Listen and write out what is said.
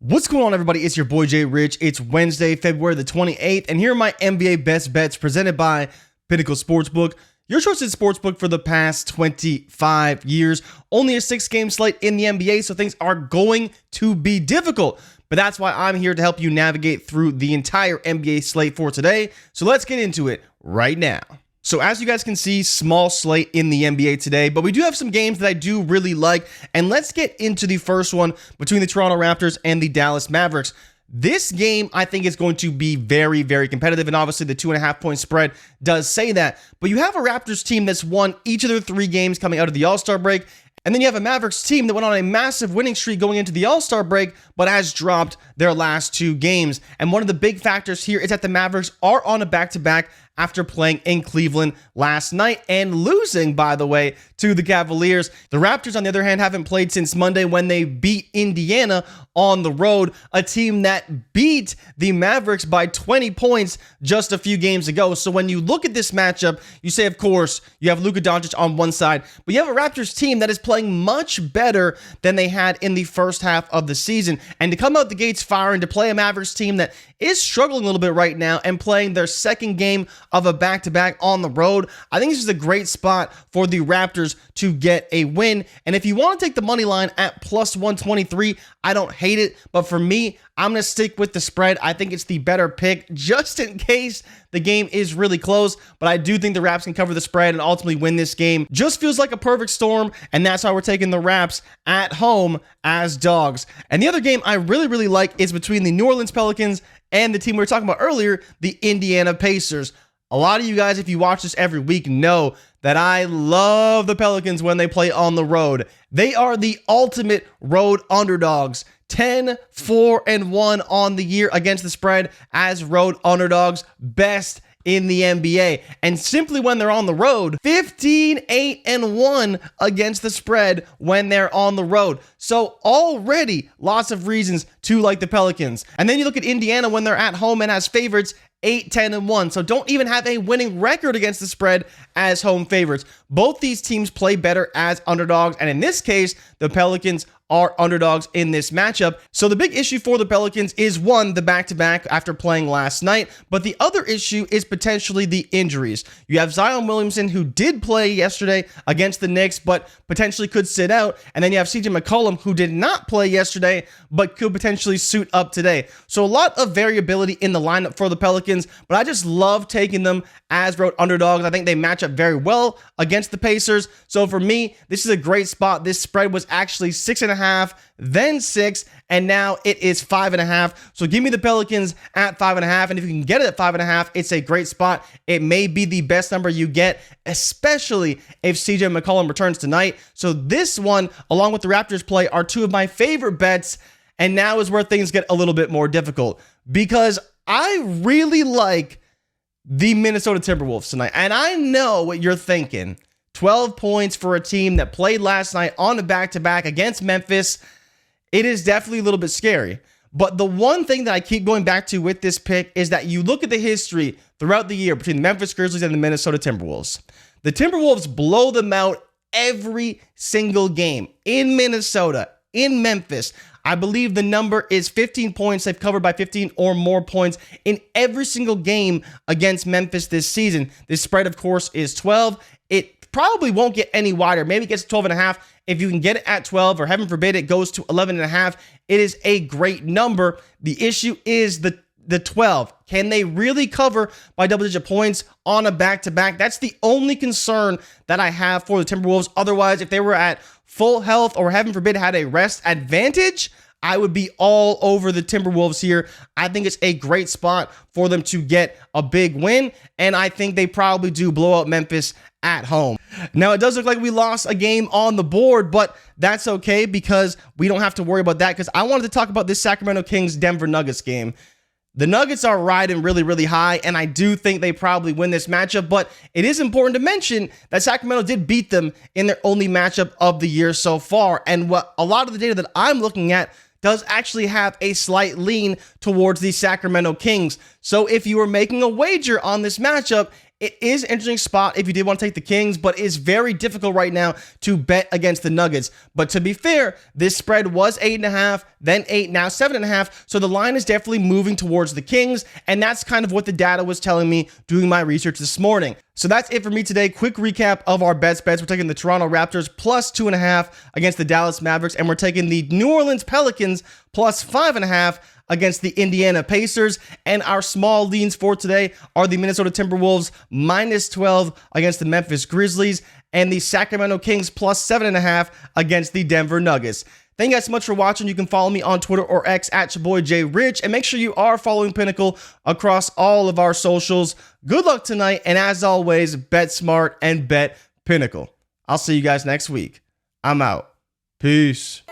What's going on, everybody? It's your boy Jay Rich. It's Wednesday, February the 28th, and here are my NBA best bets presented by Pinnacle Sportsbook, your trusted sportsbook for the past 25 years. Only a 6-game slate in the NBA, so things are going to be difficult. But that's why I'm here to help you navigate through the entire NBA slate for today. So let's get into it right now. So as you guys can see, small slate in the NBA today, but we do have some games that I do really like. And let's get into the first one between the Toronto Raptors and the Dallas Mavericks. This game, I think, is going to be very, very competitive. And obviously the 2.5-point spread does say that. But you have a Raptors team that's won each of their 3 games coming out of the All-Star break. And then you have a Mavericks team that went on a massive winning streak going into the All-Star break, but has dropped their last 2 games. And one of the big factors here is that the Mavericks are on a back-to-back after playing in Cleveland last night and losing, by the way, to the Cavaliers. The Raptors, on the other hand, haven't played since Monday when they beat Indiana on the road, a team that beat the Mavericks by 20 points just a few games ago. So when you look at this matchup, you say, of course, you have Luka Doncic on one side, but you have a Raptors team that is playing much better than they had in the first half of the season. And to come out the gates firing, to play a Mavericks team that is struggling a little bit right now and playing their second game of a back-to-back on the road, I think this is a great spot for the Raptors to get a win. And if you want to take the money line at plus 123, I don't hate it, but for me, I'm going to stick with the spread. I think it's the better pick just in case the game is really close, but I do think the Raps can cover the spread and ultimately win this game. Just feels like a perfect storm, and that's why we're taking the Raps at home as dogs. And the other game I really like is between the New Orleans Pelicans and the team we were talking about earlier, the Indiana Pacers. A lot of you guys, if you watch this every week, know that I love the Pelicans when they play on the road. They are the ultimate road underdogs. 10-4-1 on the year against the spread as road underdogs, best in the NBA. And simply when they're on the road, 15-8-1 against the spread when they're on the road. So already lots of reasons to like the Pelicans. And then you look at Indiana when they're at home and as favorites, 8-10-1. So don't even have a winning record against the spread as home favorites. Both these teams play better as underdogs. And in this case, the Pelicans are underdogs in this matchup. So the big issue for the Pelicans is, one, the back-to-back after playing last night, but the other issue is potentially the injuries. You have Zion Williamson, who did play yesterday against the Knicks, but potentially could sit out, and then you have CJ McCollum, who did not play yesterday, but could potentially suit up today. So a lot of variability in the lineup for the Pelicans, but I just love taking them as road underdogs. I think they match up very well against the Pacers. So for me, this is a great spot. This spread was actually 6.5, then 6, and now it is 5.5. So give me the Pelicans at 5.5, and if you can get it at 5.5, it's a great spot. It may be the best number you get, especially if CJ McCollum returns tonight. So this one, along with the Raptors play, are 2 of my favorite bets, and now is where things get a little bit more difficult because I really like the Minnesota Timberwolves tonight. And I know what you're thinking. 12 points for a team that played last night on a back-to-back against Memphis. It is definitely a little bit scary. But the one thing that I keep going back to with this pick is that you look at the history throughout the year between the Memphis Grizzlies and the Minnesota Timberwolves. The Timberwolves blow them out every single game in Minnesota, in Memphis. I believe the number is 15 points. They've covered by 15 or more points in every single game against Memphis this season. This spread, of course, is 12. It probably won't get any wider. Maybe it gets 12.5. If you can get it at 12, or heaven forbid it goes to 11.5, it is a great number. The issue is the 12. Can they really cover by double-digit points on a back-to-back? That's the only concern that I have for the Timberwolves. Otherwise, if they were at full health or heaven forbid had a rest advantage, I would be all over the Timberwolves here. I think it's a great spot for them to get a big win, and I think they probably do blow out Memphis at home. Now, it does look like we lost a game on the board, but that's okay because we don't have to worry about that because I wanted to talk about this Sacramento Kings-Denver Nuggets game. The Nuggets are riding really high, and I do think they probably win this matchup, but it is important to mention that Sacramento did beat them in their only matchup of the year so far, and what a lot of the data that I'm looking at does actually have a slight lean towards the Sacramento Kings. So if you were making a wager on this matchup, it is an interesting spot if you did want to take the Kings, but it's very difficult right now to bet against the Nuggets. But to be fair, this spread was 8.5, then 8, now 7.5. So the line is definitely moving towards the Kings, and that's kind of what the data was telling me doing my research this morning. So that's it for me today. Quick recap of our bets. We're taking the Toronto Raptors plus 2.5 against the Dallas Mavericks, and we're taking the New Orleans Pelicans plus 5.5 against the Indiana Pacers. And our small leans for today are the Minnesota Timberwolves minus 12 against the Memphis Grizzlies and the Sacramento Kings plus 7.5 against the Denver Nuggets. Thank you guys so much for watching. You can follow me on Twitter or X at your boy Jay Rich, and make sure you are following Pinnacle across all of our socials. Good luck tonight, and as always, bet smart and bet Pinnacle. I'll see you guys next week. I'm out. Peace.